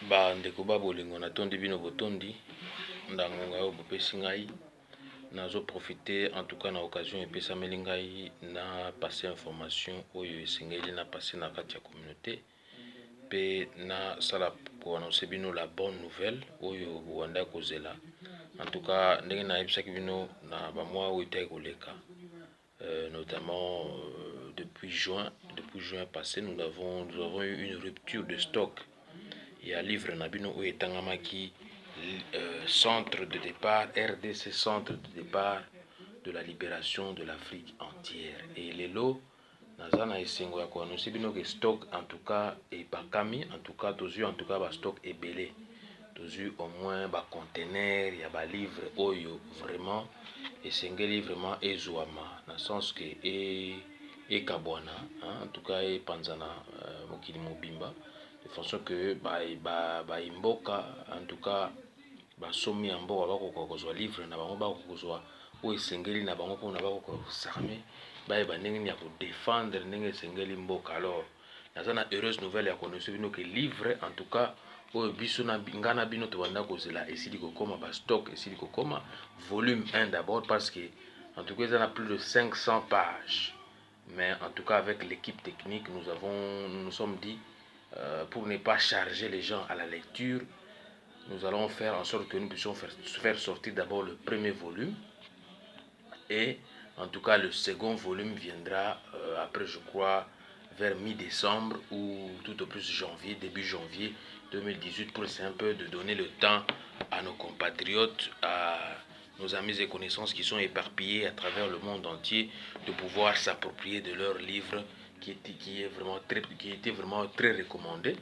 Ba ndeko ba bolingo na tondi bino botondi ndango ngayo bopesi ngai nazo profiter en tout cas na occasion epesameli ngai na passer information oyo esengeli na passer na kati ya communauté pe na sala pour annoncer bino la bonne nouvelle oyo wanda kozela en tout cas ndenge na yebisaki bino na ba mois oyo etaki koleka notamment depuis juin passé nous avons eu une rupture de stock. Il y a livre Nabino ou Etangamaki, centre de départ, RDC, centre de départ de la libération de l'Afrique entière. Et les lots, Nazana et Sengo nous savons que stock en tout cas est pas kami, en tout cas, tous en tout cas, ba stock est belé. Tous au moins ba conteneur, il y a ba livre oyo vraiment et sengeli vraiment ezouama, dans le sens que et kabwana, en tout cas et panzana mokili mobimba. De façon que imboka en tout cas somi en mboka bakokozwa livre na bango bakokozwa o esengeli na bango mpona bakosarme ba ndenge ya kodéfendre ndenge esengeli mboka. Alors naza na heureuse nouvelle ya konoso bino que livre en tout cas oyo biso na ngana bino tobanda kozela esili kokoma ba stock esili kokoma volume 1 d'abord parce que en tout cas il y a plus de 500 pages, mais en tout cas avec l'équipe technique nous sommes dit pour ne pas charger les gens à la lecture, nous allons faire en sorte que nous puissions faire sortir d'abord le premier volume et en tout cas le second volume viendra après je crois vers mi-décembre ou tout au plus janvier, début janvier 2018 pour essayer un peu de donner le temps à nos compatriotes, à nos amis et connaissances qui sont éparpillés à travers le monde entier de pouvoir s'approprier de leurs livres qui était vraiment très recommandé.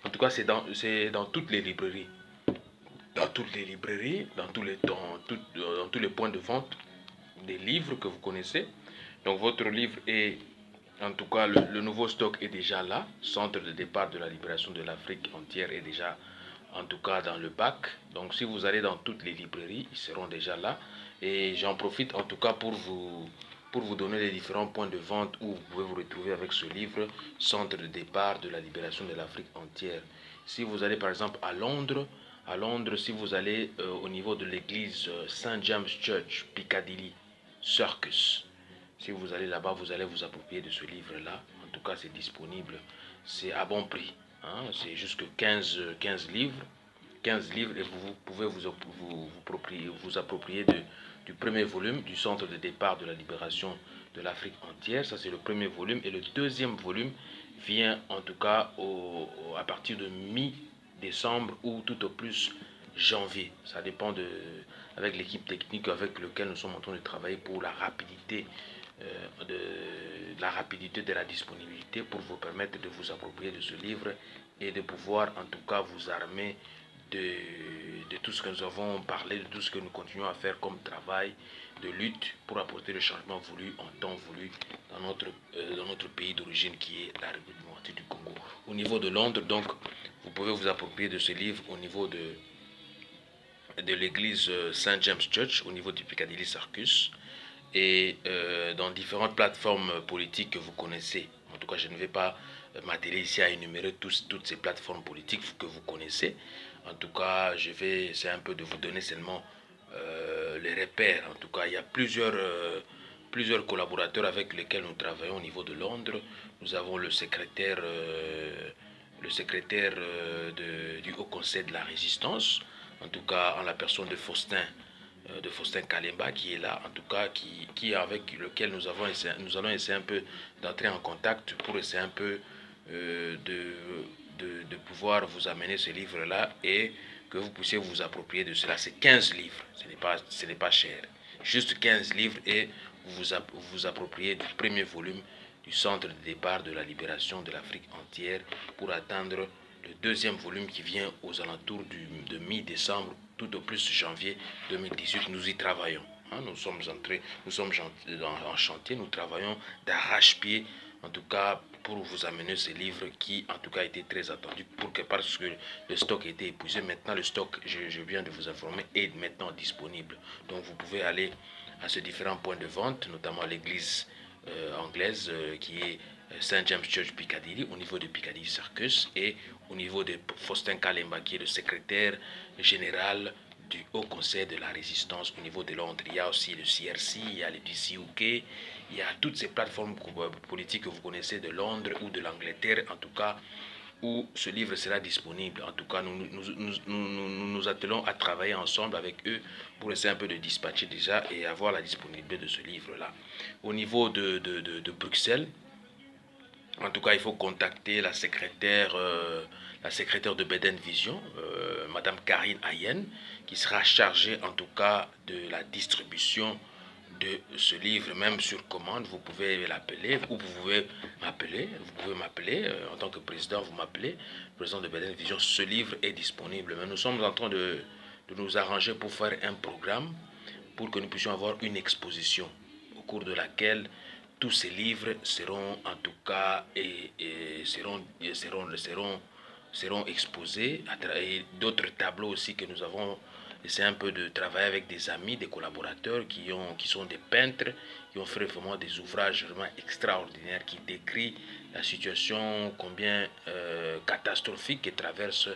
En tout cas, c'est dans toutes les librairies. Dans toutes les librairies, dans tous les points de vente des livres que vous connaissez. Donc votre livre est, en tout cas, le nouveau stock est déjà là. Centre de départ de la libération de l'Afrique entière est déjà, en tout cas, dans le bac. Donc si vous allez dans toutes les librairies, ils seront déjà là. Et j'en profite en tout cas pour vous donner les différents points de vente où vous pouvez vous retrouver avec ce livre, Centre de départ de la libération de l'Afrique entière. Si vous allez par exemple à Londres, si vous allez au niveau de l'église Saint James Church, Piccadilly, Circus, si vous allez là-bas, vous allez vous approprier de ce livre-là. En tout cas, c'est disponible, c'est à bon prix. Hein? C'est jusque 15 livres. 15 livres et vous pouvez vous approprier du premier volume du centre de départ de la libération de l'Afrique entière. Ça c'est le premier volume et le deuxième volume vient en tout cas à partir de mi-décembre ou tout au plus janvier. Ça dépend avec l'équipe technique avec laquelle nous sommes en train de travailler pour la rapidité de la disponibilité pour vous permettre de vous approprier de ce livre et de pouvoir en tout cas vous armer de tout ce que nous avons parlé, de tout ce que nous continuons à faire comme travail de lutte pour apporter le changement voulu en temps voulu dans notre pays d'origine qui est la République démocratique du Congo. Au niveau de Londres, donc, vous pouvez vous approprier de ce livre au niveau de l'église Saint James Church, au niveau du Piccadilly Circus, et dans différentes plateformes politiques que vous connaissez. En tout cas, je ne vais pas m'atteler ici à énumérer toutes ces plateformes politiques que vous connaissez. En tout cas, c'est un peu de vous donner seulement les repères. En tout cas, il y a plusieurs collaborateurs avec lesquels nous travaillons au niveau de Londres. Nous avons le secrétaire du Haut Conseil de la Résistance, en tout cas en la personne de Faustin Kalemba qui est là, en tout cas qui avec lequel nous allons essayer un peu d'entrer en contact pour essayer un peu de pouvoir vous amener ce livre-là et que vous puissiez vous approprier de cela. C'est 15 livres, ce n'est pas cher. Juste 15 livres et vous appropriez du premier volume du centre de départ de la libération de l'Afrique entière pour atteindre le deuxième volume qui vient aux alentours de mi-décembre, tout au plus janvier 2018. Nous y travaillons. Nous sommes en chantier, nous travaillons d'arrache-pied, en tout cas pour vous amener ce livre qui en tout cas était très attendu parce que le stock était épuisé. Maintenant le stock, je viens de vous informer, est maintenant disponible. Donc vous pouvez aller à ces différents points de vente, notamment l'église anglaise qui est Saint James Church Piccadilly, au niveau de Piccadilly Circus, et au niveau de Faustin Kalemba, qui est le secrétaire général du Haut Conseil de la Résistance au niveau de Londres. Il y a aussi le CRC, il y a le DCUK, il y a toutes ces plateformes politiques que vous connaissez de Londres ou de l'Angleterre, en tout cas, où ce livre sera disponible. En tout cas, nous attelons à travailler ensemble avec eux pour essayer un peu de dispatcher déjà et avoir la disponibilité de ce livre-là. Au niveau de Bruxelles, en tout cas, il faut contacter la secrétaire de Beden Vision, Madame Karine Ayen, qui sera chargée en tout cas de la distribution de ce livre, même sur commande. Vous pouvez l'appeler ou vous pouvez m'appeler en tant que président, vous m'appelez, président de Beden Vision. Ce livre est disponible, mais nous sommes en train de nous arranger pour faire un programme pour que nous puissions avoir une exposition au cours de laquelle tous ces livres seront en tout cas seront exposés, et d'autres tableaux aussi que nous avons essayé un peu de travailler avec des amis, des collaborateurs qui sont des peintres, qui ont fait vraiment des ouvrages vraiment extraordinaires qui décrivent la situation combien catastrophique que traverse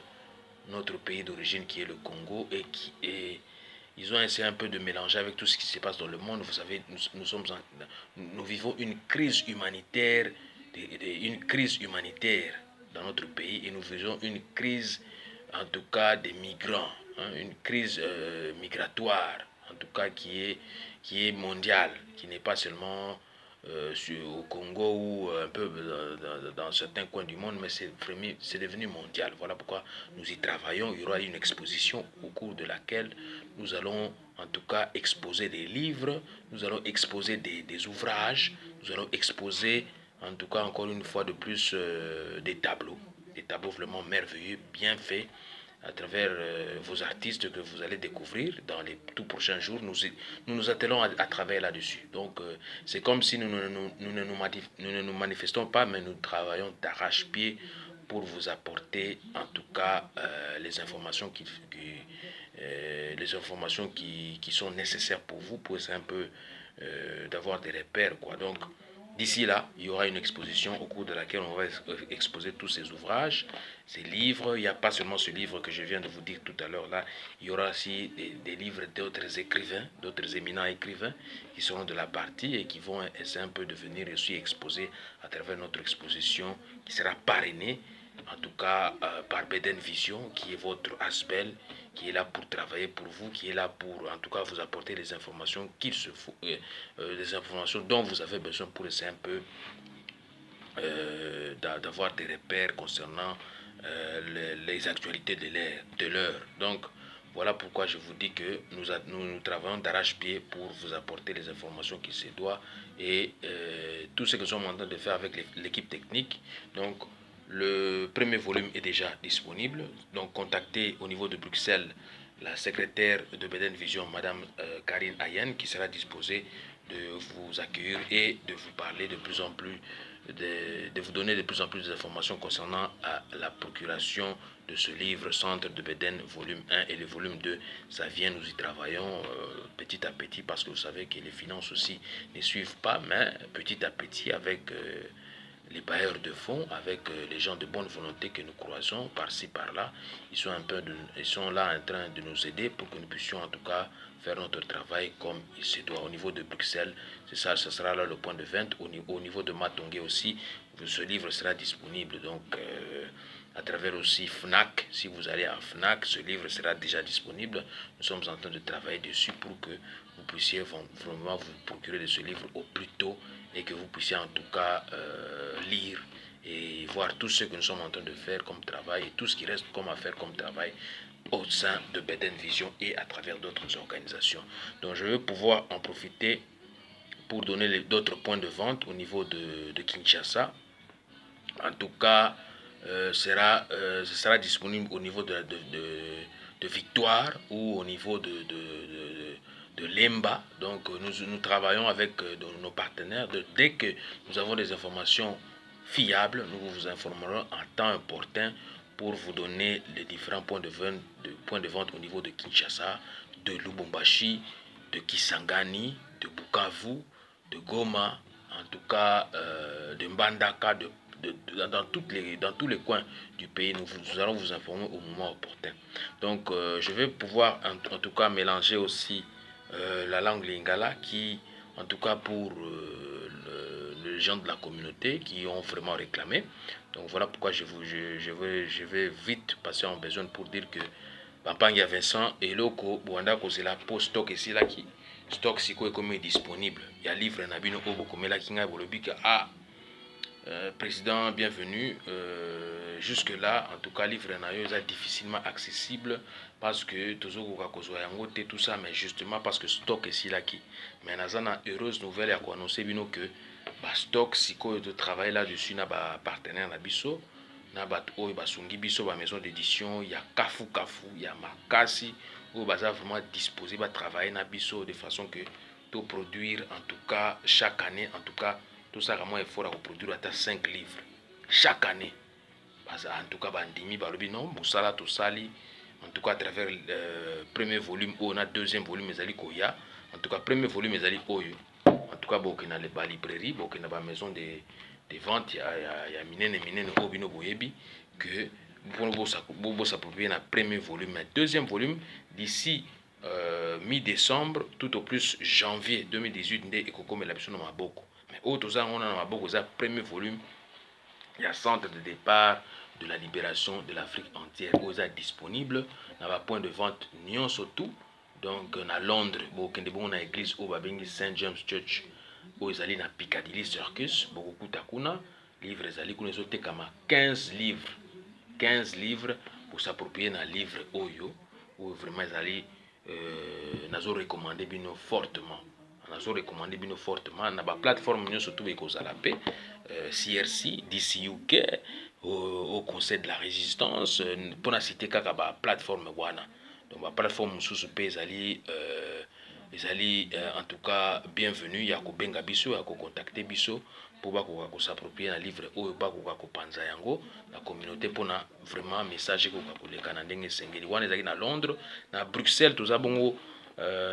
notre pays d'origine qui est le Congo et qui est. Ils ont essayé un peu de mélanger avec tout ce qui se passe dans le monde. Vous savez, nous vivons une crise humanitaire, dans notre pays et nous vivons une crise, en tout cas, des migrants, hein, une crise migratoire, en tout cas, qui est mondiale, qui n'est pas seulement au Congo ou un peu dans certains coins du monde, mais c'est devenu mondial. Voilà pourquoi nous y travaillons. Il y aura une exposition au cours de laquelle nous allons en tout cas exposer des livres, nous allons exposer des ouvrages, nous allons exposer en tout cas encore une fois de plus des tableaux vraiment merveilleux, bien faits, à travers vos artistes que vous allez découvrir dans les tout prochains jours. Nous attelons à travailler là-dessus. Donc, c'est comme si nous ne nous manifestons pas, mais nous travaillons d'arrache-pied pour vous apporter, en tout cas, les informations qui sont nécessaires pour vous, pour essayer un peu d'avoir des repères, quoi. Donc, d'ici là, il y aura une exposition au cours de laquelle on va exposer tous ces ouvrages, ces livres. Il n'y a pas seulement ce livre que je viens de vous dire tout à l'heure là, il y aura aussi des livres d'autres écrivains, d'autres éminents écrivains qui seront de la partie et qui vont essayer un peu de venir aussi exposer à travers notre exposition qui sera parrainée en tout cas par Beden Vision, qui est votre Asbel, qui est là pour travailler pour vous, qui est là pour en tout cas vous apporter les informations les informations dont vous avez besoin pour essayer un peu d'avoir des repères concernant les actualités de l'heure. Donc voilà pourquoi je vous dis que nous travaillons d'arrache-pied pour vous apporter les informations qui se doivent et tout ce que nous sommes en train de faire avec l'équipe technique. Donc le premier volume est déjà disponible. Donc contactez au niveau de Bruxelles la secrétaire de Beden Vision, Madame Karine Ayen, qui sera disposée de vous accueillir et de vous parler de plus en plus, de vous donner de plus en plus d'informations concernant la procuration de ce livre Centre de Beden volume 1 et le volume 2. Ça vient, nous y travaillons petit à petit parce que vous savez que les finances aussi ne suivent pas, mais petit à petit avec les bailleurs de fonds, avec les gens de bonne volonté que nous croisons par-ci par-là, ils sont là en train de nous aider pour que nous puissions en tout cas faire notre travail comme il se doit. Au niveau de Bruxelles, c'est ça, ce sera là le point de vente. Au niveau de Matongé aussi, ce livre sera disponible. Donc à travers aussi FNAC, si vous allez à FNAC, ce livre sera déjà disponible. Nous sommes en train de travailler dessus pour que vous puissiez vraiment vous procurer de ce livre au plus tôt et que vous puissiez en tout cas lire et voir tout ce que nous sommes en train de faire comme travail et tout ce qui reste comme à faire comme travail au sein de Beden Vision et à travers d'autres organisations. Donc je vais pouvoir en profiter pour donner d'autres points de vente au niveau de Kinshasa. En tout cas, ce sera disponible au niveau de Victoire ou au niveau de Lemba. Donc nous travaillons avec nos partenaires. Dès que nous avons des informations fiables, nous vous informerons en temps opportun pour vous donner les différents points de vente au niveau de Kinshasa, de Lubumbashi, de Kisangani, de Bukavu, de Goma, en tout cas de Mbandaka, dans tous les coins du pays. Nous allons vous informer au moment opportun. Donc, je vais pouvoir en tout cas mélanger aussi la langue lingala qui, en tout cas pour les gens de la communauté qui ont vraiment réclamé. Donc, voilà pourquoi je vais vite passer en besoin pour dire que Papangia Vincent et Loko Bwanda Kozela pour stock ici là qui stock siko est disponible. Il y a livre Nabino Obo Komela Kinga Bolobika. Président, bienvenue. Jusque-là, en tout cas, livre est difficilement accessible parce que tout ça, mais justement parce que stock est ici là qui. Mais nous avons une heureuse nouvelle à annoncer que stock siko de travail là-dessus n'a pas partenaire na biso. Na bat oyo basungi biso ba maison d'édition ya kafu ya makasi oyo baza vraiment disposé ba travailler na biso de façon que to produire en tout cas chaque année en tout cas tout ça vraiment effort à produire à 5 livres chaque année baza en tout cas bandimi balobi non musala to sali en tout cas à travers le premier volume ou na deuxième volume ezali koya en tout cas premier volume ezali oyo en tout cas bokena le ba librairie bokena ba maison des ventes, il y a minene obino boyebi que pour s'approprier le premier volume, mais deuxième volume d'ici mi-décembre, tout au plus janvier 2018, ndé ekokome la biso na maboko. Mais autres on a na maboko ça premier volume, il y a centre de départ de la libération de l'Afrique entière où ça disponible na ba point de vente Nyon surtout donc na Londres, bokende bon na église au babengi Saint James Church. Où ils allaient na Piccadilly Circus, beaucoup takuna, livre ezali kuna zote kama 15 livres pour s'approprier na livre oyo, où vraiment ezali nazo recommander bino fortement. Na ba plateforme nyo surtout ekozala pe CRC, DCUK, au Conseil de la Résistance, pour na citer kaka ba plateforme wana. Donc ba plateforme sous pe ezali en tout cas bienvenue ya ko benga biso ya ko contacter biso pour ba ko s'approprier na livre oyo ba ko panza yango la communauté pona vraiment message ko ko leka na ndenge sengeli wana ezali na Londres na Bruxelles toza bongo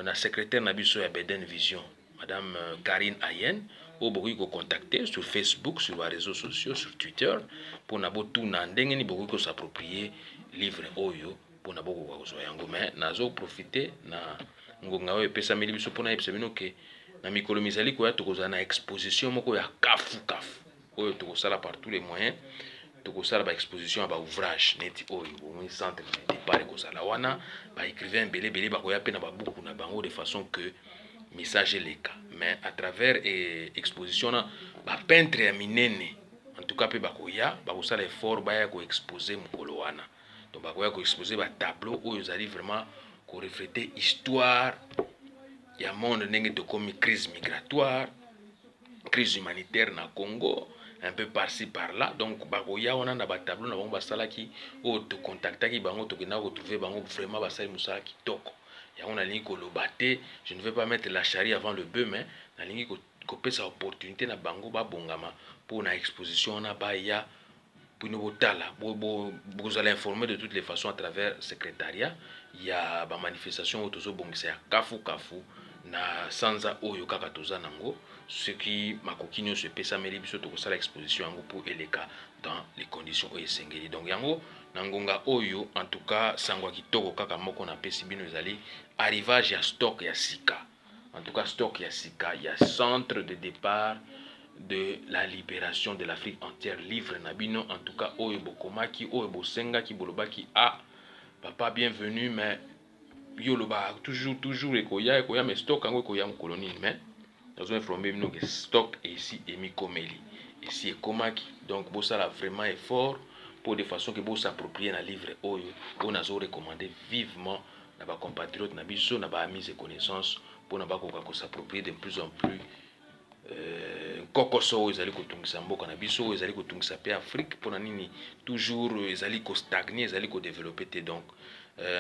na secrétaire na biso ya Beden Vision madame Karine Ayen au boki ko contacter sur Facebook sur les réseaux sociaux sur Twitter pour na botu na ndenge ni boki ko s'approprier livre oyo pour na boko ko so yango mais nazo profiter na ngonga oyo pesa meli biso pona epesa bino ke na mikolo mizali ko ya tokozana na exposition moko ya kafu oyo tokosala par tous les moyens tokosala ba exposition ba ouvrage neti oyo bon centre de départ kozala wana ba écrivain belé ba koya pe na ba buku na bango de façon que message leka mais à travers exposition na ba peintre ya minene en tout cas pe ba koya ba kosala effort ba ya ko exposer mokolo wana donc ba koya ko exposer ba tableau oyo zali vraiment pour refléter histoire il y a monde ndenge comme crise migratoire crise humanitaire na Congo un peu par-ci par-là donc bakoya wana na ba tableau na bango basala ki o to contactaki bango to kena retrouver bango vraiment basali musala kitoko ya on a lingi ko lobate je ne vais pas mettre la charrue avant le bœuf mais na lingi ko pesa opportunité na bango ba bongama pour na exposition na ba ya vous allez informer de toutes les façons à travers le secrétariat. Il y a des manifestations où tous les kafu na sanza oyo kaka toza nango ce qui makokino se pesa meli biso to kosala exposition yango pour eleka dans les conditions oyo sengeli donc yango nangonga oyo en tout cas sangwa kitoko kaka moko na pesi bino ezali arrivage ya stock ya sika en tout cas stock ya sika ya centre de départ de la libération de l'Afrique entière livre nabino en tout cas oyo bokomaki oyo bosengaki bolobaki papa bienvenue mais yoloba toujours ekoya mais stock yango ekoya colonie mais nous avons informé bino que stock ici emi komeli ici ekomaki donc bosala vraiment effort pour de façon que vous s'approprier na livre oyo on a recommandé vivement na ba compatriotes na biso na ba amis et connaissances pour na ba ko s'approprier de plus en plus kokoso ezali kotungisa mboka na biso ezali kotungisa pe Afrique pona nini toujours ezali ko stagner ezali ko développer te donc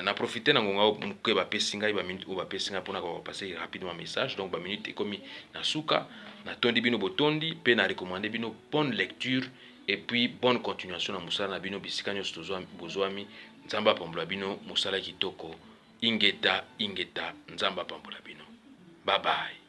na profiter na ngonga mke ba pesinga ba minute o ba pesinga pona ko passer rapidement message donc ba minute ekomi na suka na tondi bino botondi pe na recommander bino bonne lecture et puis bonne continuation na musala na bino bisika nyonso bozwami nzamba pambola bino musala kitoko ingeta nzamba pambola bino bye bye.